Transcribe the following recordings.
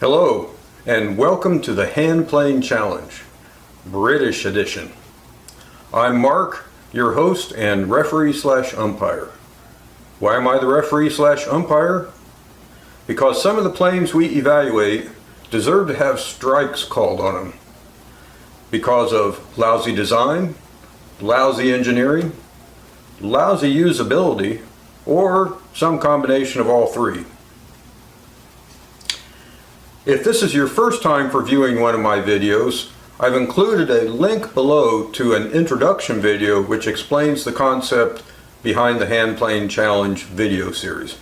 Hello, and welcome to the Handplane Challenge, British edition. I'm Mark, your host and referee/umpire. Why am I the referee/umpire? Because some of the planes we evaluate deserve to have strikes called on them because of lousy design, lousy engineering, lousy usability, or some combination of all three. If this is your first time for viewing one of my videos, I've included a link below to an introduction video which explains the concept behind the Handplane Challenge video series.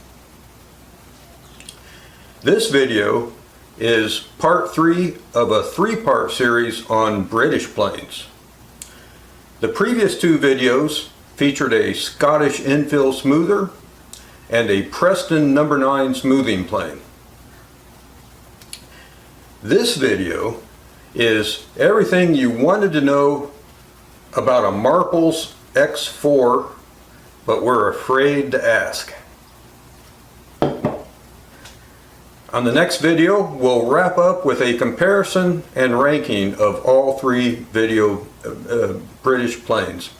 This video is part 3 of a 3-part series on British planes. The previous 2 videos featured a Scottish infill smoother and a Preston No. 9 smoothing plane. This video is everything you wanted to know about a Marples X4 but were afraid to ask. On the next video, we'll wrap up with a comparison and ranking of all 3 British planes.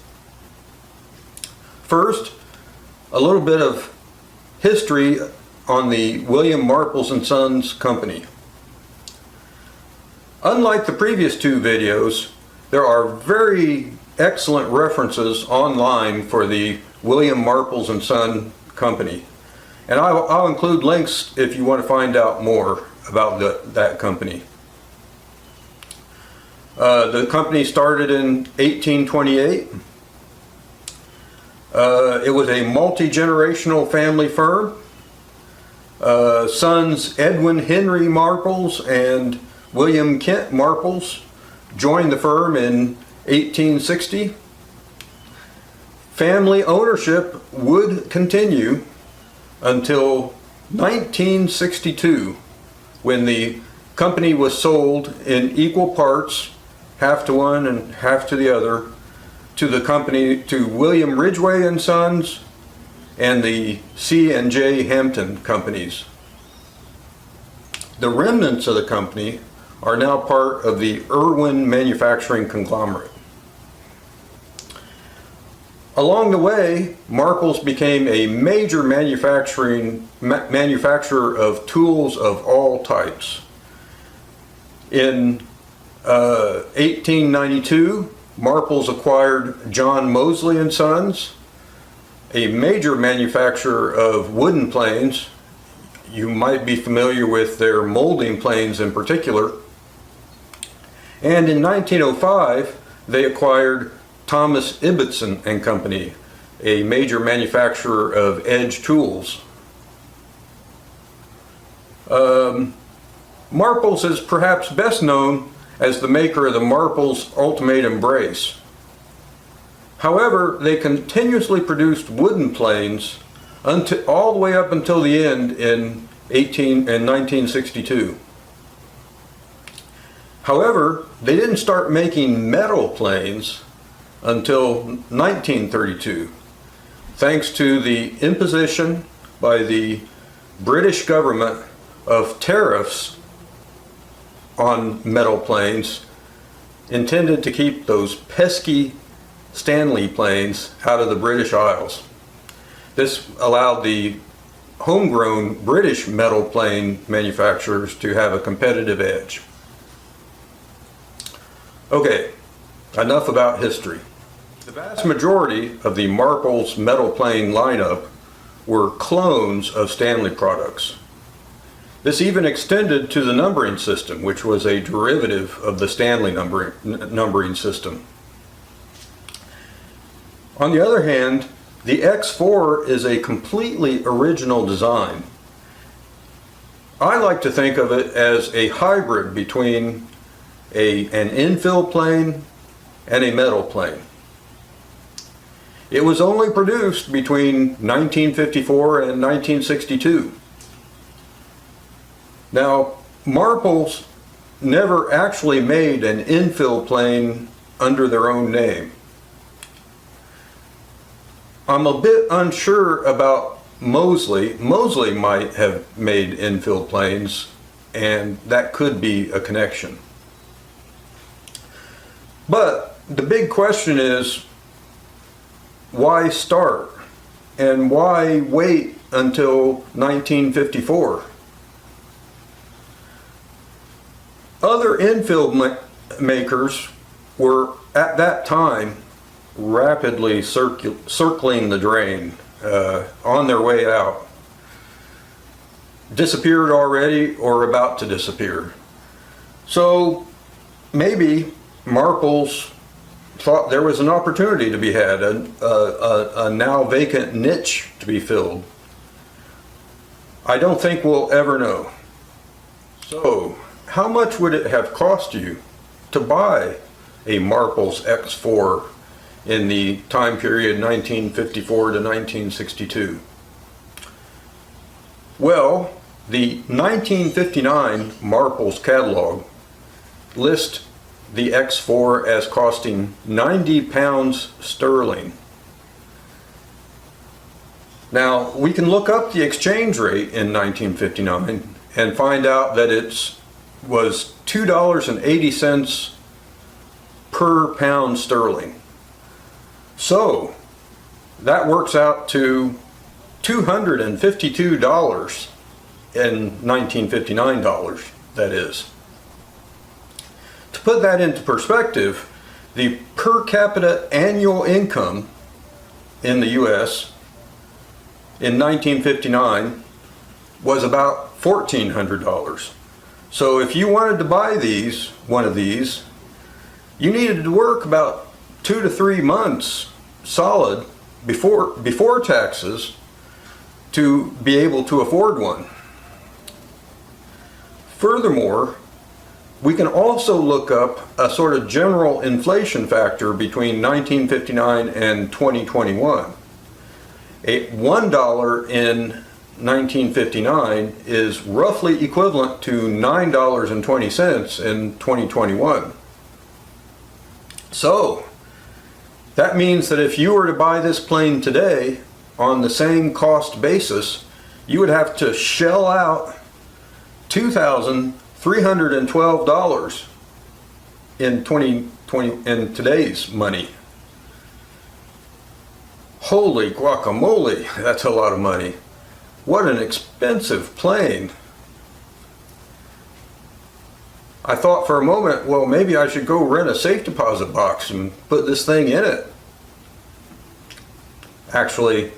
First, a little bit of history on the William Marples & Sons Company. Unlike the previous 2 videos, there are very excellent references online for the William Marples & Son Company. And I'll include links if you want to find out more about that company. The company started in 1828. It was a multi-generational family firm. Sons Edwin Henry Marples and William Kent Marples joined the firm in 1860. Family ownership would continue until 1962, when the company was sold in equal parts, half to one and half to the other, to William Ridgway & Sons and the C&J Hampton companies. The remnants of the company are now part of the Irwin manufacturing conglomerate. Along the way, Marples became a major manufacturer of tools of all types. In 1892, Marples acquired John Mosley & Sons, a major manufacturer of wooden planes. You might be familiar with their molding planes in particular. And in 1905, they acquired Thomas Ibbotson & Company, a major manufacturer of edge tools. Marples is perhaps best known as the maker of the Marples Ultimatum Brace. However, they continuously produced wooden planes all the way up until the end in 1962. However, they didn't start making metal planes until 1932, thanks to the imposition by the British government of tariffs on metal planes intended to keep those pesky Stanley planes out of the British Isles. This allowed the homegrown British metal plane manufacturers to have a competitive edge. Okay, enough about history. The vast majority of the Marples metal plane lineup were clones of Stanley products. This even extended to the numbering system, which was a derivative of the Stanley numbering system. On the other hand, the X4 is a completely original design. I like to think of it as a hybrid between an infill plane and a metal plane. It was only produced between 1954 and 1962. Now, Marples never actually made an infill plane under their own name. I'm a bit unsure about Mosley. Mosley might have made infill planes and that could be a connection. But the big question is, why start? And why wait until 1954? Other infill makers were at that time rapidly circling the drain, on their way out. Disappeared already or about to disappear. So maybe Marples thought there was an opportunity to be had, a now vacant niche to be filled. I don't think we'll ever know. So, how much would it have cost you to buy a Marples X4 in the time period 1954 to 1962? Well, the 1959 Marples catalog lists the X4 as costing 90 pounds sterling. Now, we can look up the exchange rate in 1959 and find out that it was $2.80 per pound sterling. So, that works out to $252 in 1959 dollars, that is. To put that into perspective, the per capita annual income in the US in 1959 was about $1,400. So if you wanted to buy one of these, you needed to work about 2 to 3 months solid before taxes to be able to afford one. Furthermore, we can also look up a sort of general inflation factor between 1959 and 2021. $1 in 1959 is roughly equivalent to $9.20 in 2021. So, that means that if you were to buy this plane today on the same cost basis, you would have to shell out $2,312 in today's money. Holy guacamole, that's a lot of money. What an expensive plane. I thought for a moment, well, maybe I should go rent a safe deposit box and put this thing in it. Actually,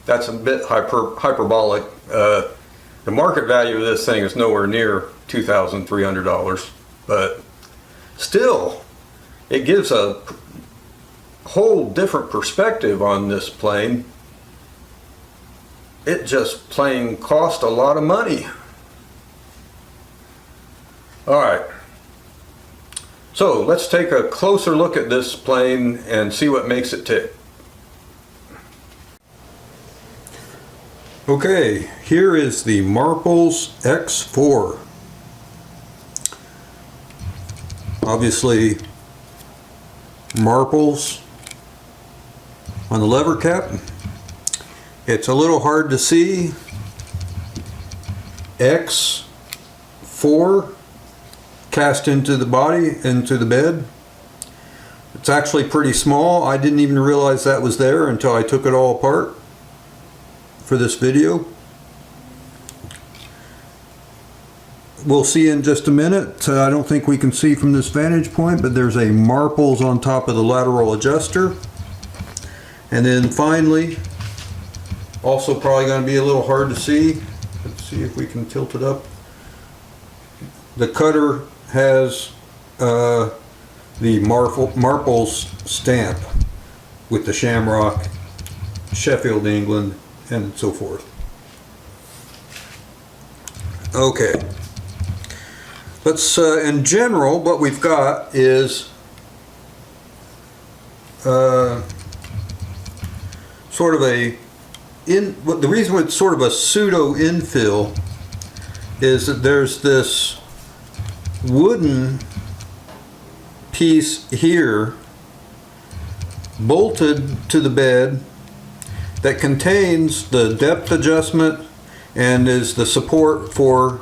that's a bit hyperbolic. The market value of this thing is nowhere near $2,300, but still, it gives a whole different perspective on this plane. It just plain cost a lot of money. Alright, so let's take a closer look at this plane and see what makes it tick. Okay, here is the Marples X4. Obviously, Marples on the lever cap. It's a little hard to see. X4 cast into the body, into the bed. It's actually pretty small. I didn't even realize that was there until I took it all apart for this video. We'll see in just a minute. I don't think we can see from this vantage point, but there's a Marples on top of the lateral adjuster. And then finally, also probably going to be a little hard to see. Let's see if we can tilt it up. The cutter has the Marples stamp with the Shamrock, Sheffield, England, and so forth. Okay. Let's, in general, what we've got is sort of the reason it's sort of a pseudo infill is that there's this wooden piece here bolted to the bed that contains the depth adjustment and is the support for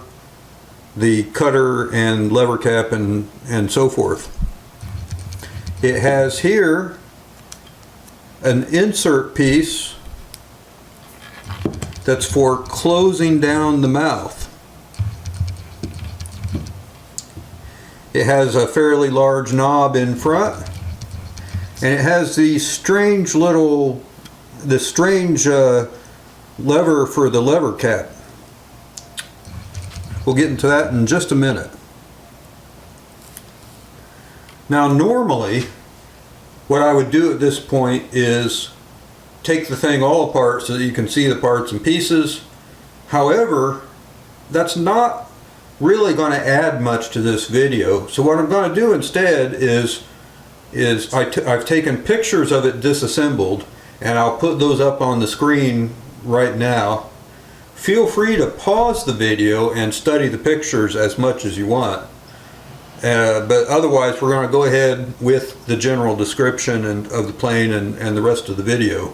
the cutter and lever cap and so forth. It has here an insert piece that's for closing down the mouth. It has a fairly large knob in front, and it has these strange little, lever for the lever cap. We'll get into that in just a minute. Now normally, what I would do at this point is take the thing all apart so that you can see the parts and pieces. However, that's not really going to add much to this video. So what I'm going to do instead is I've taken pictures of it disassembled, and I'll put those up on the screen right now. Feel free to pause the video and study the pictures as much as you want. But otherwise, we're going to go ahead with the general description of the plane and the rest of the video.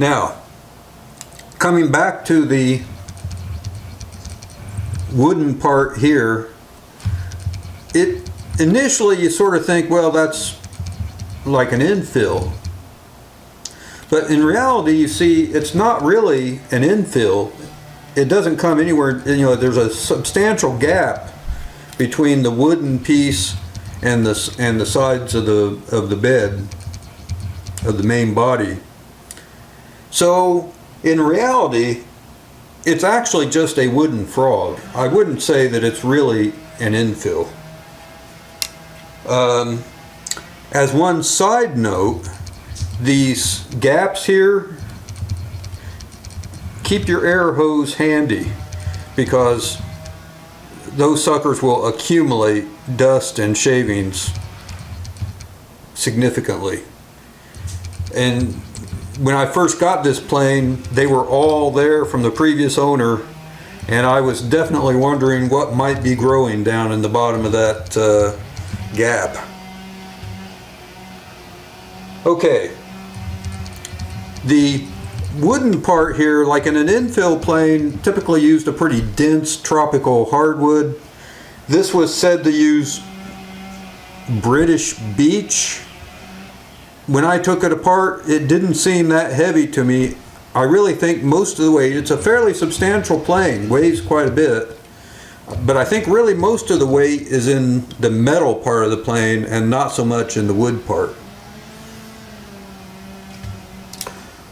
Now, coming back to the wooden part here, initially you sort of think, well, that's like an infill. But in reality, you see, it's not really an infill. It doesn't come anywhere, there's a substantial gap between the wooden piece and the sides of the bed, of the main body. So in reality, it's actually just a wooden frog. I wouldn't say that it's really an infill. As one side note, these gaps here, keep your air hose handy, because those suckers will accumulate dust and shavings significantly. And when I first got this plane, they were all there from the previous owner, and I was definitely wondering what might be growing down in the bottom of that gap. Okay, the wooden part here, like in an infill plane, typically used a pretty dense tropical hardwood. This was said to use British beech. When I took it apart, it didn't seem that heavy to me. I really think most of the weight, it's a fairly substantial plane, weighs quite a bit, but I think really most of the weight is in the metal part of the plane and not so much in the wood part.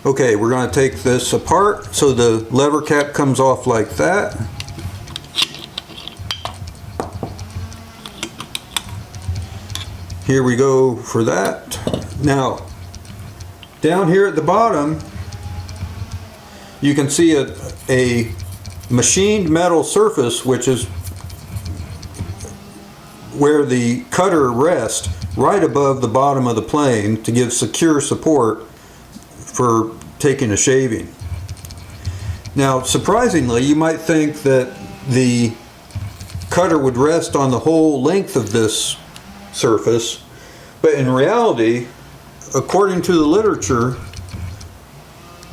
Okay, we're going to take this apart. So the lever cap comes off like that. Here we go for that. Now, down here at the bottom, you can see a machined metal surface, which is where the cutter rests, right above the bottom of the plane to give secure support for taking a shaving. Now, surprisingly, you might think that the cutter would rest on the whole length of this surface, but in reality, according to the literature,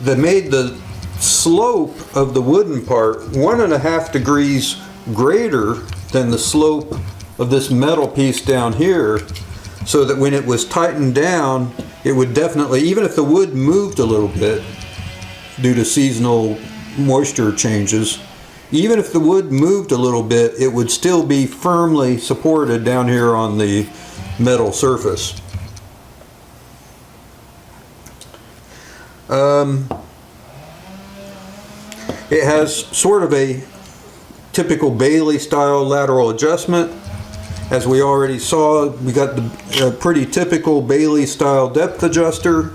they made the slope of the wooden part 1.5 degrees greater than the slope of this metal piece down here, so that when it was tightened down, it would definitely, even if the wood moved a little bit due to seasonal moisture changes, even if the wood moved a little bit, it would still be firmly supported down here on the metal surface. It has sort of a typical Bailey style lateral adjustment. As we already saw, we got the pretty typical Bailey style depth adjuster.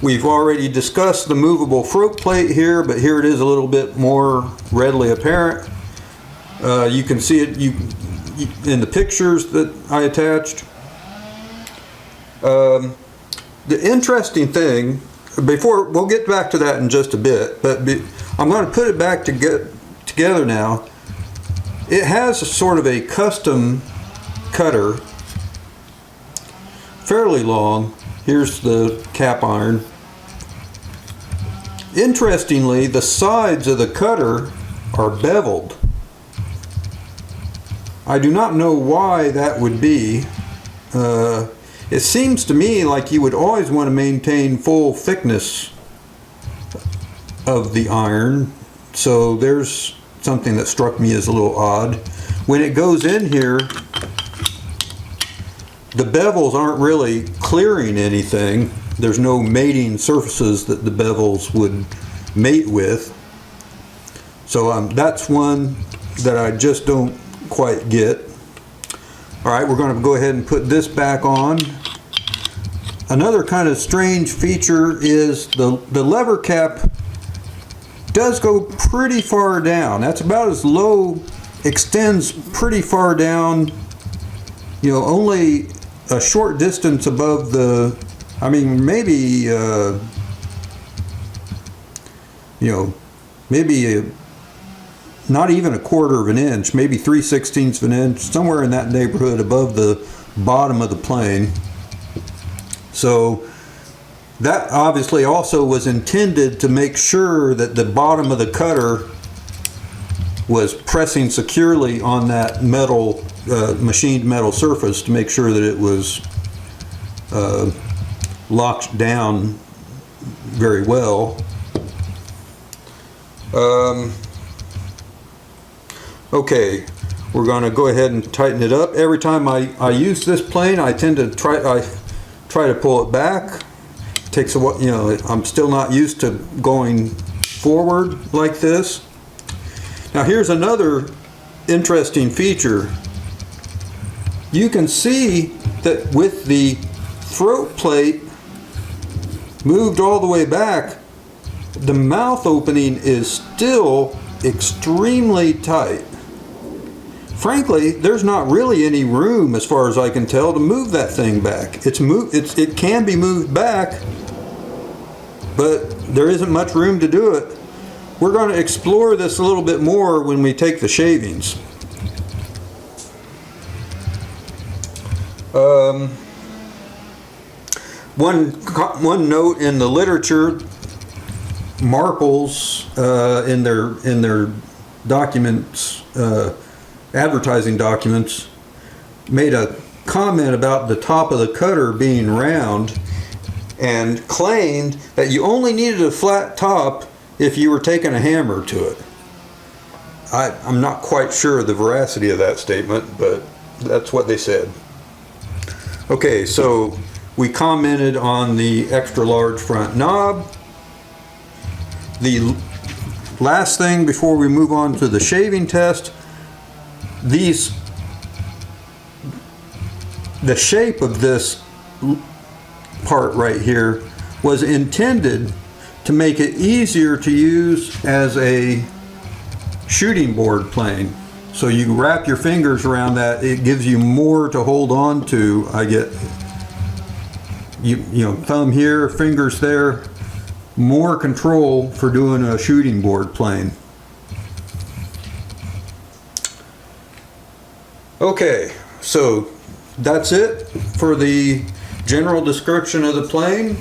We've already discussed the movable throat plate here, but here it is a little bit more readily apparent. You can see it in the pictures that I attached. The interesting thing, we'll get back to that in just a bit, but I'm going to put it back together now. It has a sort of a custom cutter, fairly long. Here's the cap iron. Interestingly, the sides of the cutter are beveled. I do not know why that would be. It seems to me like you would always want to maintain full thickness of the iron, so there's something that struck me as a little odd. When it goes in here, the bevels aren't really clearing anything. There's no mating surfaces that the bevels would mate with. So that's one that I just don't quite get. Alright, we're going to go ahead and put this back on. Another kind of strange feature is the lever cap does go pretty far down. That's about as low, extends pretty far down, you know, only a short distance above the, I mean, maybe, you know, maybe not even a quarter of an inch, maybe 3/16 of an inch, somewhere in that neighborhood above the bottom of the plane. So that obviously also was intended to make sure that the bottom of the cutter was pressing securely on that metal, machined metal surface to make sure that it was locked down very well. Okay, we're going to go ahead and tighten it up. Every time I use this plane, I tend to try to pull it back. It takes a while, you know, I'm still not used to going forward like this. Now here's another interesting feature. You can see that with the throat plate moved all the way back, the mouth opening is still extremely tight. Frankly, there's not really any room, as far as I can tell, to move that thing back. It can be moved back, but there isn't much room to do it. We're going to explore this a little bit more when we take the shavings. One note in the literature, Marples in their documents, advertising documents, made a comment about the top of the cutter being round and claimed that you only needed a flat top if you were taking a hammer to it. I'm not quite sure of the veracity of that statement, but that's what they said. Okay, so we commented on the extra large front knob. The last thing before we move on to the shaving test, the shape of this part right here was intended to make it easier to use as a shooting board plane. So you wrap your fingers around that, it gives you more to hold on to. I get, you know, thumb here, fingers there, more control for doing a shooting board plane. Okay, so that's it for the general description of the plane,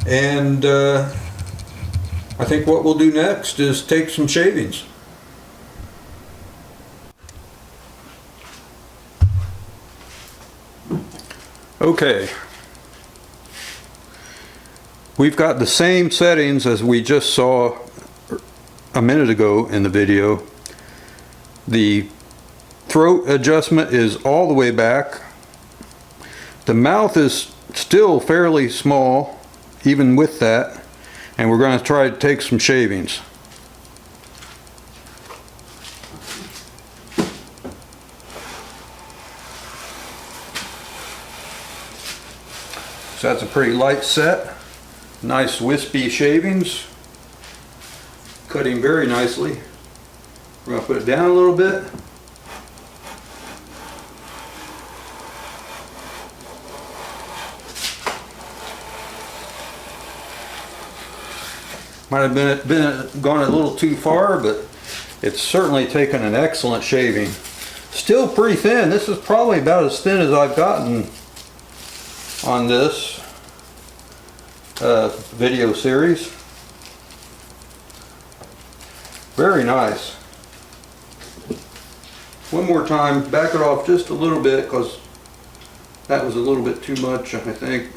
and I think what we'll do next is take some shavings. Okay, we've got the same settings as we just saw a minute ago in the video. The throat adjustment is all the way back. The mouth is still fairly small even with that, and we're going to try to take some shavings. So that's a pretty light set. Nice wispy shavings. Cutting very nicely. We're going to put it down a little bit. Might have been gone a little too far, but It's certainly taken an excellent shaving. Still pretty thin. This is probably about as thin as I've gotten on this video series. Very nice. One more time, back it off just a little bit because that was a little bit too much, I think.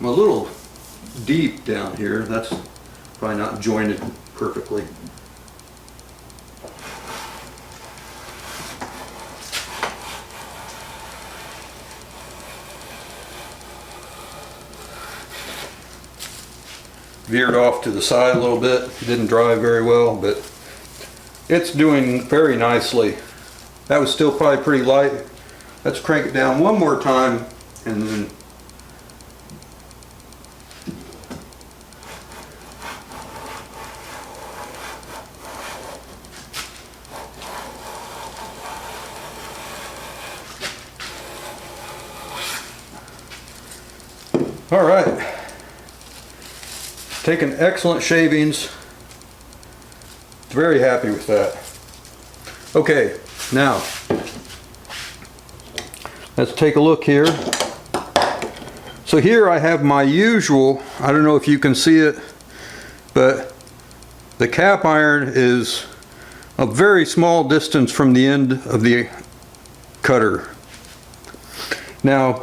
I'm a little deep down here. That's probably not jointed perfectly. Veered off to the side a little bit. Didn't dry very well, but it's doing very nicely. That was still probably pretty light. Let's crank it down one more time and then all right. Taken excellent shavings. Very happy with that. Okay, now let's take a look here. So here I have my usual, I don't know if you can see it, but the cap iron is a very small distance from the end of the cutter. Now,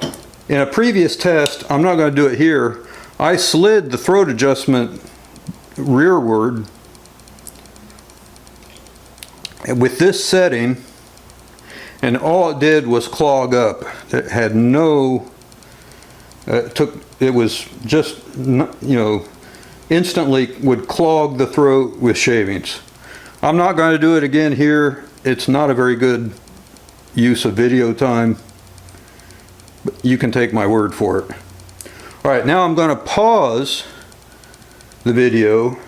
in a previous test, I'm not going to do it here, I slid the throat adjustment rearward with this setting, and all it did was clog up. It had no, it was just, you know, instantly would clog the throat with shavings. I'm not going to do it again here. It's not a very good use of video time. You can take my word for it. Alright, now I'm going to pause the video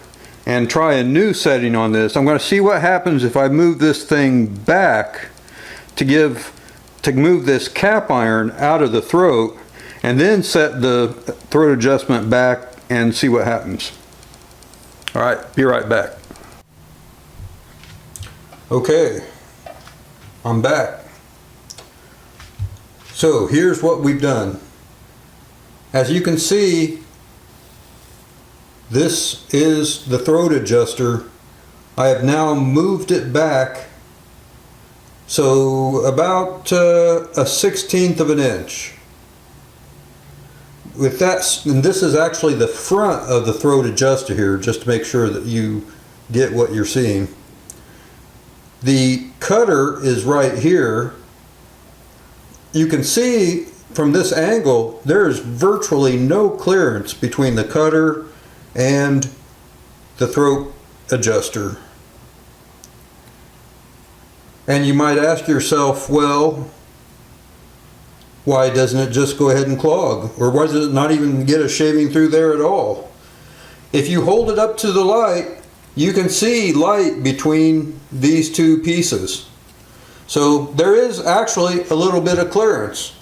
and try a new setting on this. I'm going to see what happens if I move this thing back to move this cap iron out of the throat, and then set the throat adjustment back and see what happens. Alright, be right back. Okay, I'm back. So here's what we've done. As you can see, this is the throat adjuster. I have now moved it back so about a 1/16 of an inch. With that, and this is actually the front of the throat adjuster here, just to make sure that you get what you're seeing. The cutter is right here. You can see from this angle there is virtually no clearance between the cutter and the throat adjuster. And you might ask yourself, well, why doesn't it just go ahead and clog? Or why does it not even get a shaving through there at all? If you hold it up to the light, you can see light between these two pieces. So there is actually a little bit of clearance.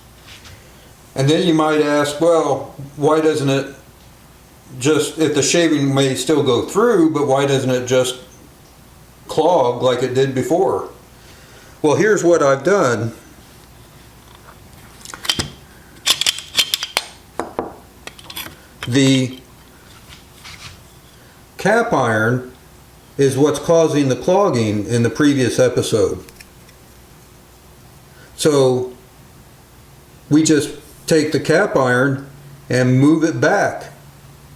And then you might ask, well, why doesn't it just, if the shaving may still go through, but why doesn't it just clog like it did before? Well, here's what I've done. The cap iron is what's causing the clogging in the previous episode. So we just take the cap iron and move it back.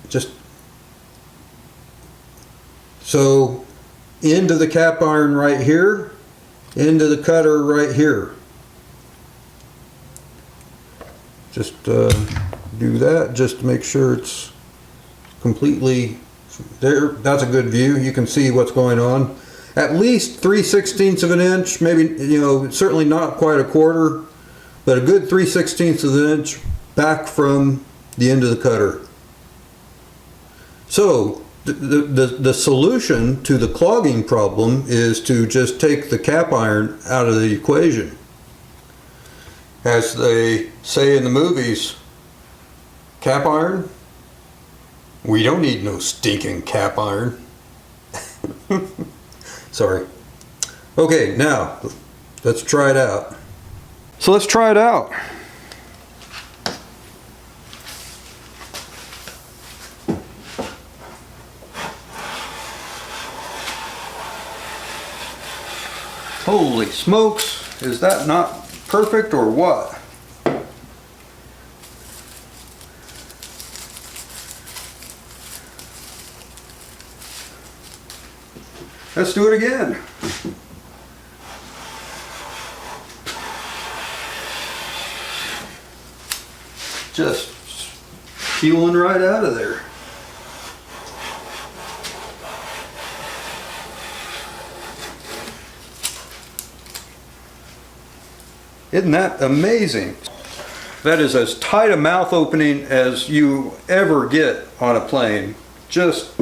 Just so into the cap iron right here, into the cutter right here. Just do that just to make sure it's completely there. That's a good view. You can see what's going on. At least 3/16 of an inch, maybe, you know, certainly not quite a quarter, but a good 3/16 of an inch back from the end of the cutter. So the solution to the clogging problem is to just take the cap iron out of the equation. as they say in the movies, cap iron? We don't need no stinking cap iron. Sorry. Okay, now let's try it out. So let's try it out. Holy smokes, is that not perfect or what? Let's do it again. Just peeling right out of there. Isn't that amazing? That is as tight a mouth opening as you ever get on a plane. Just,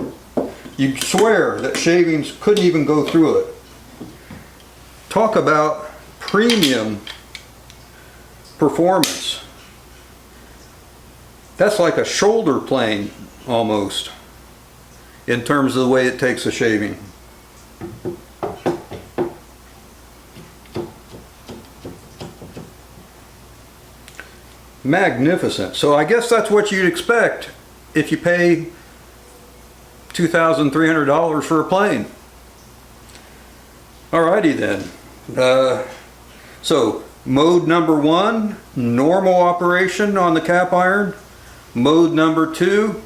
you swear that shavings couldn't even go through it. Talk about premium performance. That's like a shoulder plane almost in terms of the way it takes a shaving. Magnificent. So I guess that's what you'd expect if you pay $2,300 for a plane. Alrighty then. So mode number 1, normal operation on the cap iron. Mode number 2,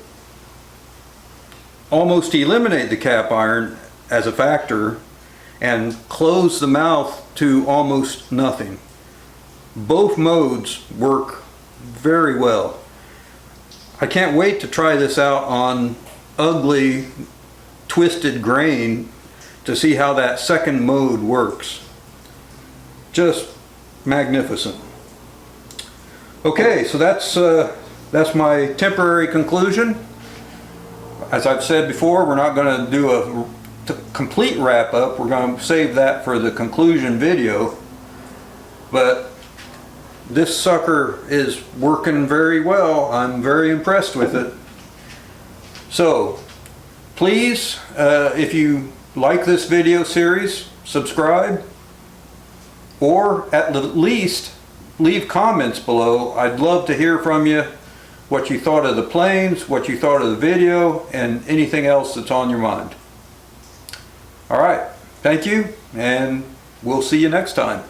almost eliminate the cap iron as a factor and close the mouth to almost nothing. Both modes work very well. I can't wait to try this out on ugly twisted grain to see how that second mode works. Just magnificent. Okay, so that's my temporary conclusion. As I've said before, we're not going to do a complete wrap up. We're going to save that for the conclusion video. But this sucker is working very well. I'm very impressed with it. So please, if you like this video series, subscribe, or at the least leave comments below. I'd love to hear from you what you thought of the planes, what you thought of the video, and anything else that's on your mind. All right, thank you, and we'll see you next time.